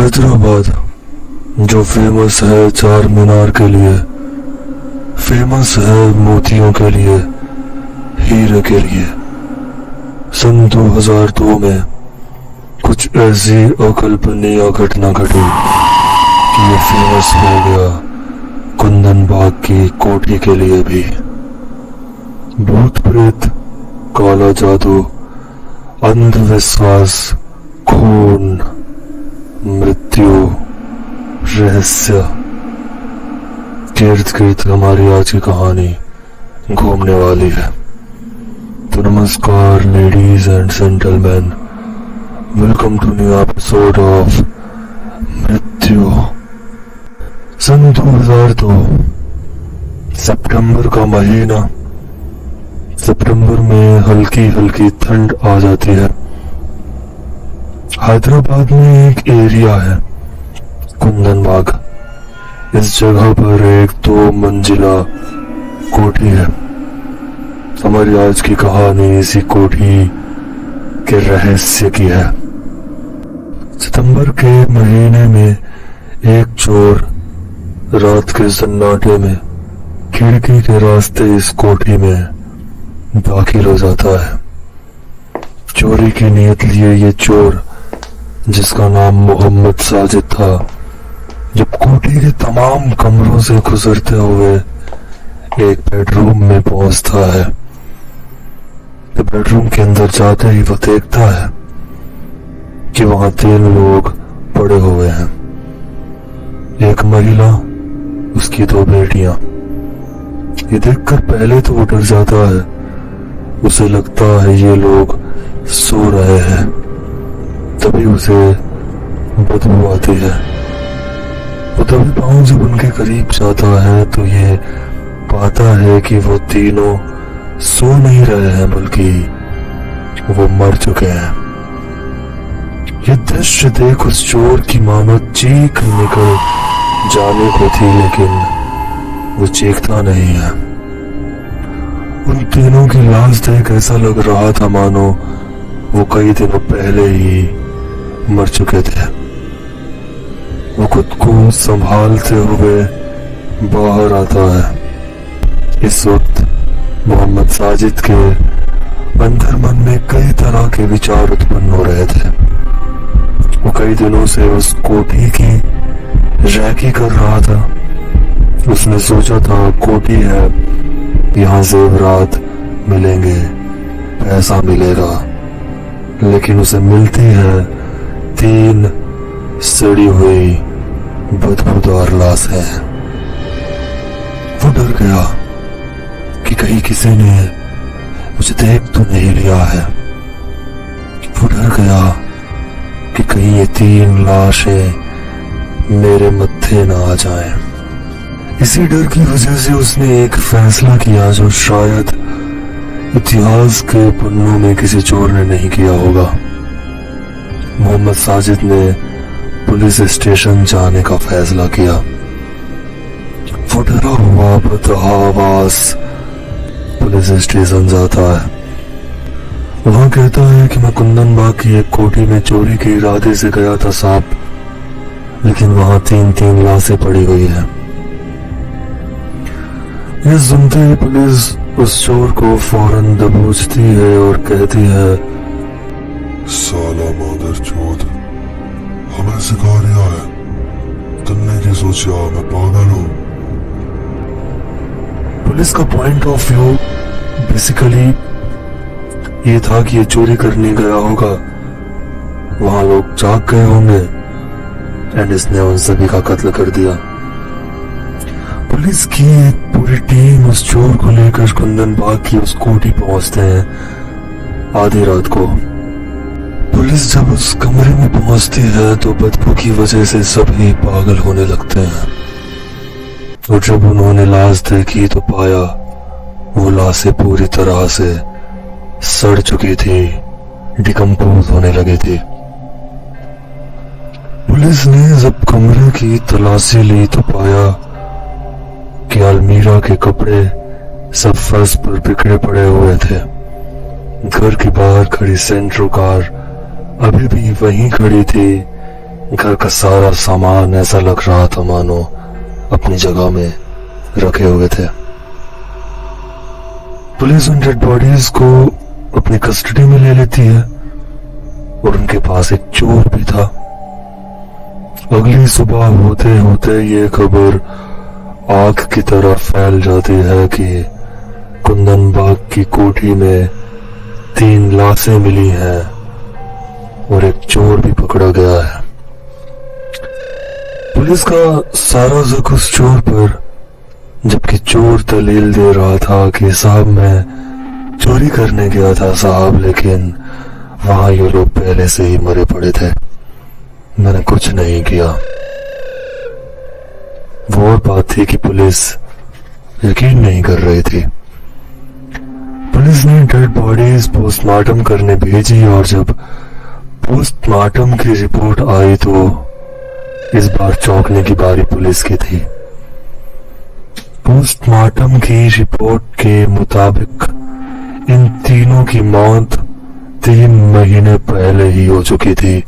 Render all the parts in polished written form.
हैदराबाद जो फेमस है चार मीनार के लिए, फेमस है मोतियों के लिए, हीरे के लिए। सन 2002 में कुछ ऐसी अकल्पनीय घटना घटी कि ये फेमस हो गया कुंदन बाग की कोठी के लिए भी। भूत प्रेत, काला जादू, अंधविश्वास, खून, मृत्यु, रहस्य के इर्द गिर्द हमारी आज की कहानी घूमने वाली है। तो नमस्कार ladies and gentleman, welcome to new episode of मृत्यु। सन 2002 सितंबर का महीना। सितंबर में हल्की हल्की ठंड आ जाती है। हैदराबाद में एक एरिया है कुंदन बाग। इस जगह पर एक 2 मंजिला कोठी है। हमारी आज की कहानी इसी कोठी के रहस्य की है। सितंबर के महीने में एक चोर रात के सन्नाटे में खिड़की के रास्ते इस कोठी में दाखिल हो जाता है। चोरी की नीयत लिए ये चोर, जिसका नाम मोहम्मद साजिद था, जब कोठी के तमाम कमरों से गुजरते हुए एक बेडरूम में पहुंचता है, तो बेडरूम के अंदर जाते ही वो देखता है कि वहां 3 लोग पड़े हुए हैं। एक महिला, उसकी 2 बेटियां। ये देखकर पहले तो वो डर जाता है। उसे लगता है ये लोग सो रहे हैं। तभी उसे बदबू आती है। वो तभी पाँव जब उनके करीब जाता है तो ये पाता है कि वो तीनों सो नहीं रहे हैं, बल्कि वो मर चुके हैं। ये दृश्य देख उस चोर की मानो चीख निकल जाने को थी, लेकिन वो चीखता नहीं है। उन तीनों की लाश देख ऐसा लग रहा था मानो वो कई दिनों पहले ही मर चुके थे। वो खुद को संभालते हुए बाहर आता है। इस वक्त मोहम्मद साजिद के अंदर मन में कई तरह के विचार उत्पन्न हो रहे थे। वो कई दिनों से उस कोठी की रैकी कर रहा था। उसने सोचा था कोठी है, यहाँ जेवरात मिलेंगे, पैसा मिलेगा, लेकिन उसे मिलती है 3 सड़ी हुई बदबूदार लाश है। वो डर गया कि कहीं किसी ने मुझे देख तो नहीं लिया है। वो डर गया कि कहीं ये 3 लाशें मेरे मत्थे ना आ जाएं। इसी डर की वजह से उसने एक फैसला किया जो शायद इतिहास के पन्नों में किसी चोर ने नहीं किया होगा। मोहम्मद साजिद ने पुलिस स्टेशन जाने का फैसला किया। वो डरा हुआ बदहवास पुलिस स्टेशन जाता है। वहां कहता है कि मैं कुंदन बाग की एक कोठी में चोरी के इरादे से गया था साहब, लेकिन वहां 3 लाशें पड़ी हुई है। ये सुनते ही पुलिस उस चोर को फौरन दबोचती है और कहती है, साला मादर चोद, हमें सिखा रहा है। तुमने क्या सोचा मैं पागल हूं? पुलिस का पॉइंट ऑफ व्यू बेसिकली ये था कि ये चोरी करने गया होगा, वहां लोग जाग गए होंगे एंड इसने उन सभी का कत्ल कर दिया। पुलिस की एक पूरी टीम उस चोर को लेकर कुंदन बाग की उस कोठी पहुंचते हैं आधी रात को। पुलिस जब उस कमरे में पहुंचती है तो बदबू की वजह से सभी पागल होने लगते हैं। और जब उन्होंने लाश देखी तो पाया वो लाशें पूरी तरह से सड़ चुकी थी, डिकम्पोज होने लगी थी। पुलिस ने जब कमरे की तलाशी ली तो पाया कि अलमीरा के कपड़े सब फर्श पर बिखरे पड़े हुए थे। घर के बाहर खड़ी सेंट्रो कार अभी भी वहीं खड़ी थी घर का सारा सामान ऐसा लग रहा था मानो अपनी जगह में रखे हुए थे। पुलिस उन डेड बॉडीज को अपनी कस्टडी में ले लेती है और उनके पास एक चोर भी था। अगली सुबह होते होते ये खबर आग की तरह फैल जाती है कि कुंदन बाग की कोठी में 3 लाशें मिली हैं और एक चोर भी पकड़ा गया है। पुलिस का सारा ज़ुक उस चोर पर, जबकि चोर दलील दे रहा था कि साहब मैं चोरी करने गया था साहब, लेकिन वहां ये लोग पहले से ही मरे पड़े थे, मैंने कुछ नहीं किया। वो और बात थी कि पुलिस यकीन नहीं कर रही थी। पुलिस ने डेड बॉडीज पोस्टमार्टम करने भेजी और जब पोस्टमार्टम की रिपोर्ट आई तो इस बार चौंकने की बारी पुलिस की थी। पोस्टमार्टम की रिपोर्ट के मुताबिक इन तीनों की मौत 3 महीने पहले ही हो चुकी थी,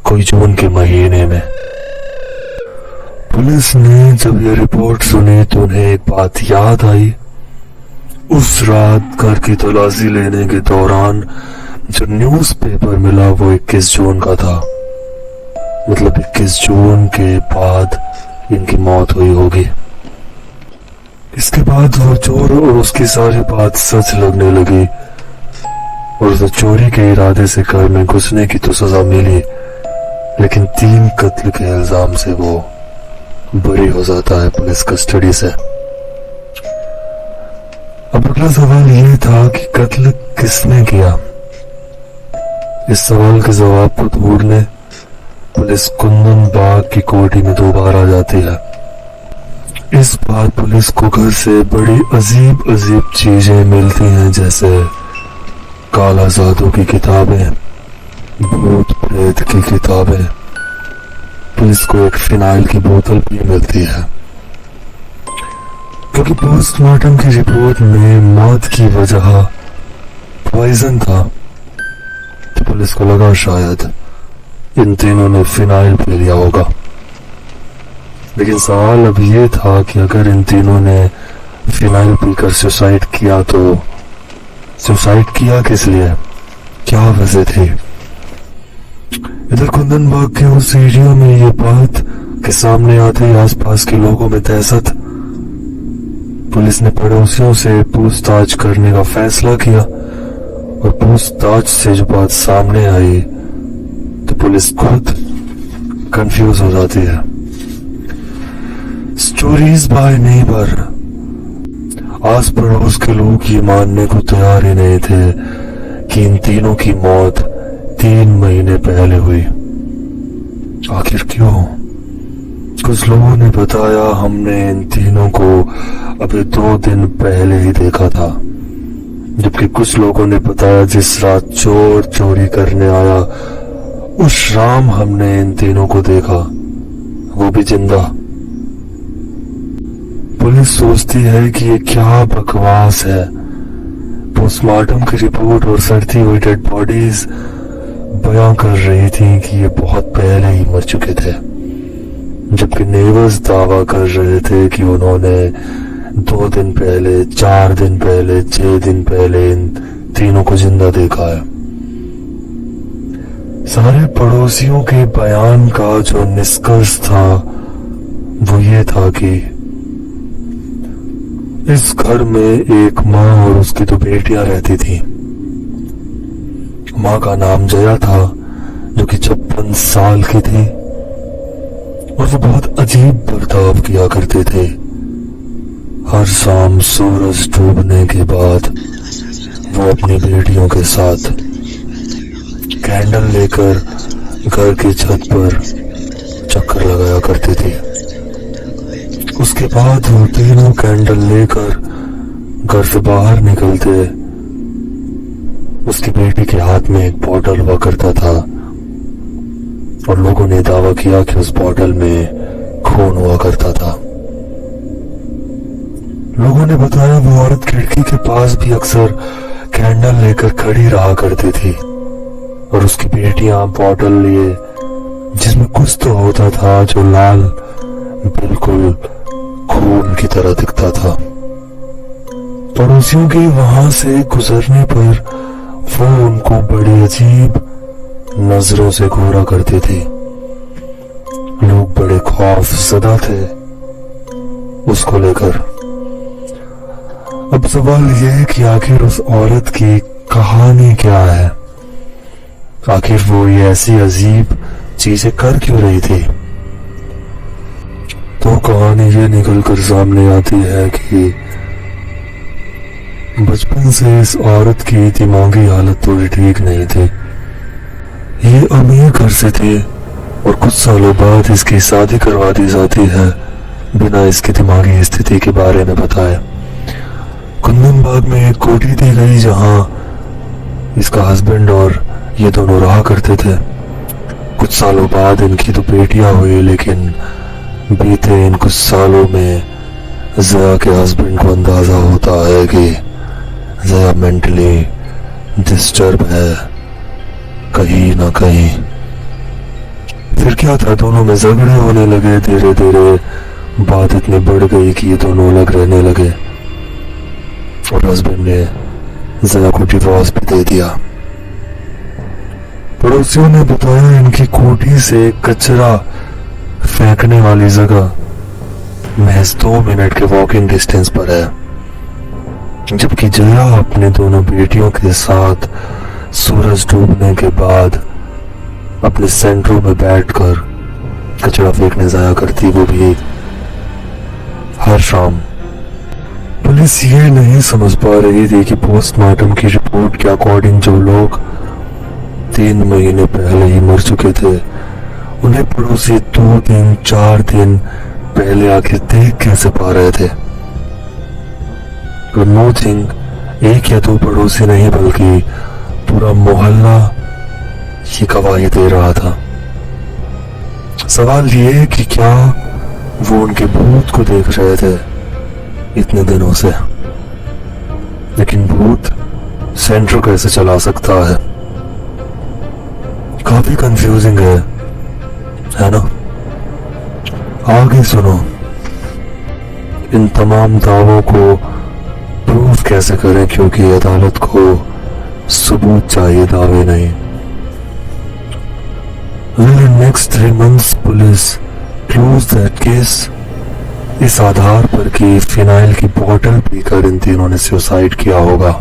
कोई जून के महीने में। पुलिस ने जब ये रिपोर्ट सुनी तो उन्हें एक बात याद आई। उस रात घर की तलाशी लेने के दौरान जो न्यूज़पेपर मिला वो 21 जून का था, मतलब 21 जून के बाद इनकी मौत हुई होगी। इसके बाद वो चोर और उसकी सारी बात सच लगने लगी और उसे चोरी के इरादे से घर में घुसने की तो सजा मिली, लेकिन 3 कत्ल के इल्जाम से वो बरी हो जाता है पुलिस कस्टडी से। अब अगला सवाल ये था कि कत्ल किसने किया। इस सवाल के जवाब को ढूंढने पुलिस कुंदन बाग की कोठी में दोबारा जाती है। इस बार पुलिस को घर से बड़ी अजीब अजीब चीजें मिलती हैं, जैसे काला जादू की किताबें, भूत प्रेत की किताबें। पुलिस को एक फिनाइल की बोतल भी मिलती है। क्योंकि पोस्टमार्टम की रिपोर्ट में मौत की वजह पॉइजन था, तो पुलिस को लगा शायद इन तीनों ने फिनाइल पी लिया होगा। लेकिन सवाल अब ये था कि अगर इन तीनों ने फिनाइल पीकर सुसाइड किया तो सुसाइड किया किस लिए, क्या वजह थी। इधर कुंदन बाग के उस एरिया में ये बात के सामने आते ही आसपास के लोगों में दहशत। पुलिस ने पड़ोसियों से पूछताछ करने का फैसला किया और पूछताछ से जो बात सामने आई तो पुलिस खुद कंफ्यूज हो जाती है। स्टोरीज बाय नेबर, आस पड़ोस के लोग ये मानने को तैयार ही नहीं थे कि इन तीनों की मौत 3 महीने पहले हुई। आखिर क्यों? कुछ लोगों ने बताया हमने इन तीनों को अभी 2 दिन पहले ही देखा था, जबकि कुछ लोगों ने बताया जिस रात चोर चोरी करने आया उस शाम हमने इन तीनों को देखा, वो भी जिंदा। पुलिस सोचती है कि ये क्या बकवास है। पोस्टमार्टम की रिपोर्ट और सड़ती हुई डेड बॉडीज बयां कर रही थी कि ये बहुत पहले ही मर चुके थे, जबकि नेबर्स दावा कर रहे थे कि उन्होंने 2 दिन पहले, 4 दिन पहले, 6 दिन पहले इन तीनों को जिंदा देखा है। सारे पड़ोसियों के बयान का जो निष्कर्ष था वो ये था कि इस घर में एक माँ और उसकी 2 बेटियां रहती थी। माँ का नाम जया था, जो कि 56 साल की थी और वो बहुत अजीब बर्ताव किया करते थे। हर शाम सूरज डूबने के बाद वो अपनी बेटियों के साथ कैंडल लेकर घर की छत पर चक्कर लगाया करती थी। उसके बाद वो तीनों कैंडल लेकर घर से बाहर निकलते। उसकी बेटी के हाथ में एक बॉटल हुआ करता था और लोगों ने दावा किया कि उस बॉटल में खून हुआ करता था। लोगों ने बताया वो औरत खिड़की के पास भी अक्सर कैंडल लेकर खड़ी रहा करती थी और उसकी बेटियां बॉटल लिए जिसमें कुछ तो होता था जो लाल बिल्कुल खून की तरह दिखता था। पड़ोसियों के वहां से गुजरने पर वो उनको बड़ी अजीब नजरों से घूरा करती थी। लोग बड़े खौफ ज़दा थे उसको लेकर। अब सवाल यह है कि आखिर उस औरत की कहानी क्या है? आखिर वो ये ऐसी अजीब चीजें कर क्यों रही थी? तो कहानी ये निकल कर सामने आती है कि बचपन से इस औरत की दिमागी हालत थोड़ी ठीक नहीं थी। ये अमीर घर से थी और कुछ सालों बाद इसकी शादी करवा दी जाती है बिना इसकी दिमागी स्थिति के बारे में बताए। कुंदन बाग में एक कोठी दी गई जहां इसका हस्बैंड और ये दोनों रहा करते थे। कुछ सालों बाद इनकी तो बेटियां हुई, लेकिन बीते इन कुछ सालों में जया के हस्बैंड को अंदाजा होता है कि जया मेंटली डिस्टर्ब है कहीं ना कहीं। फिर क्या था, दोनों में झगड़े होने लगे। धीरे धीरे बात इतनी बढ़ गई कि ये दोनों अलग रहने लगे और हस्बैंड ने जया को डिवोर्स भी दे दिया। पड़ोसियों ने बताया इनकी कोठी से कचरा फेंकने वाली जगह महज 2 मिनट के वॉकिंग डिस्टेंस पर है, जबकि जया अपने दोनों बेटियों के साथ सूरज डूबने के बाद अपने सेंटरों में बैठकर कचरा फेंकने जाया करती, वो भी हर शाम। पुलिस ये नहीं समझ पा रही थी कि पोस्टमार्टम की रिपोर्ट के अकॉर्डिंग जो लोग 3 महीने पहले ही मर चुके थे उन्हें पड़ोसी 2 दिन 4 दिन पहले आके देख कैसे पा रहे थे। तो नो थिंग 1 या 2 पड़ोसी नहीं बल्कि पूरा मोहल्ला ये गवाही दे रहा था। सवाल ये है कि क्या वो उनके भूत को देख रहे थे इतने दिनों से, लेकिन भूत सेंटर कैसे चला सकता है? काफी कंफ्यूजिंग है ना? आगे सुनो, इन तमाम दावों को प्रूफ कैसे करें, क्योंकि अदालत को सबूत चाहिए, दावे नहीं। Within next 3 months police close that case इस आधार पर कि फिनाइल की बोतल पीकर इन तीनों ने सुसाइड किया होगा।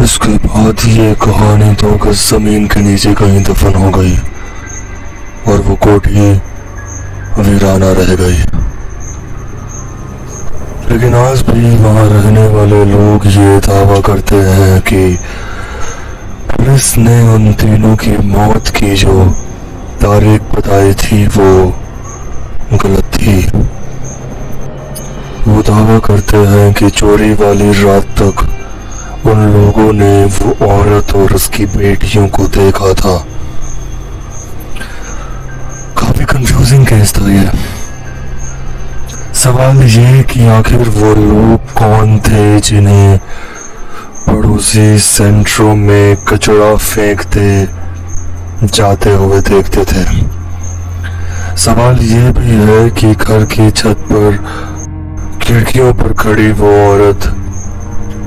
इसके बाद ये कहानी 2 गज जमीन के नीचे कहीं दफन हो गई और वो कोठी वीराना रह गई। लेकिन आज भी वहां रहने वाले लोग ये दावा करते हैं कि पुलिस ने उन तीनों की मौत की जो तारीख बताई थी वो गलत थी। वो दावा करते हैं कि चोरी वाली रात तक उन लोगों ने वो औरत और उसकी बेटियों को देखा था। काफी कंफ्यूजिंग केस था ये। सवाल ये कि आखिर वो लोग कौन थे जिन्हें पड़ोसी सेंटरों में कचरा फेंकते जाते हुए देखते थे। सवाल ये भी है कि घर की छत पर खिड़कियों पर खड़ी वो औरत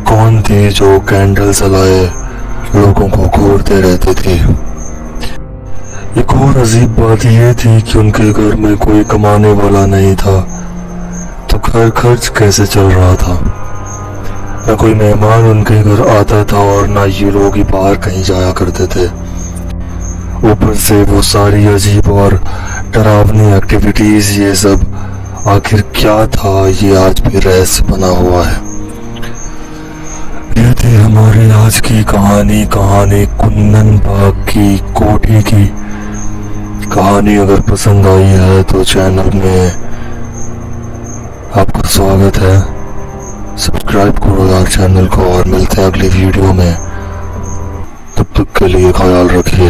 कौन थी जो कैंडल जलाए लोगों को घूरते रहती थी। एक और अजीब बात यह थी कि उनके घर में कोई कमाने वाला नहीं था, तो घर खर्च कैसे चल रहा था? न कोई मेहमान उनके घर आता था और ना ये लोग ही बाहर कहीं जाया करते थे। ऊपर से वो सारी अजीब और डरावनी एक्टिविटीज, ये सब आखिर क्या था, ये आज भी रहस्य बना हुआ है। ये थी हमारी आज की कहानी कुंदन बाग की कोठी की कहानी। अगर पसंद आई है तो चैनल में आपका स्वागत है। सब्सक्राइब करो यार चैनल को और मिलते हैं अगली वीडियो में। तब तक के लिए ख्याल रखिए।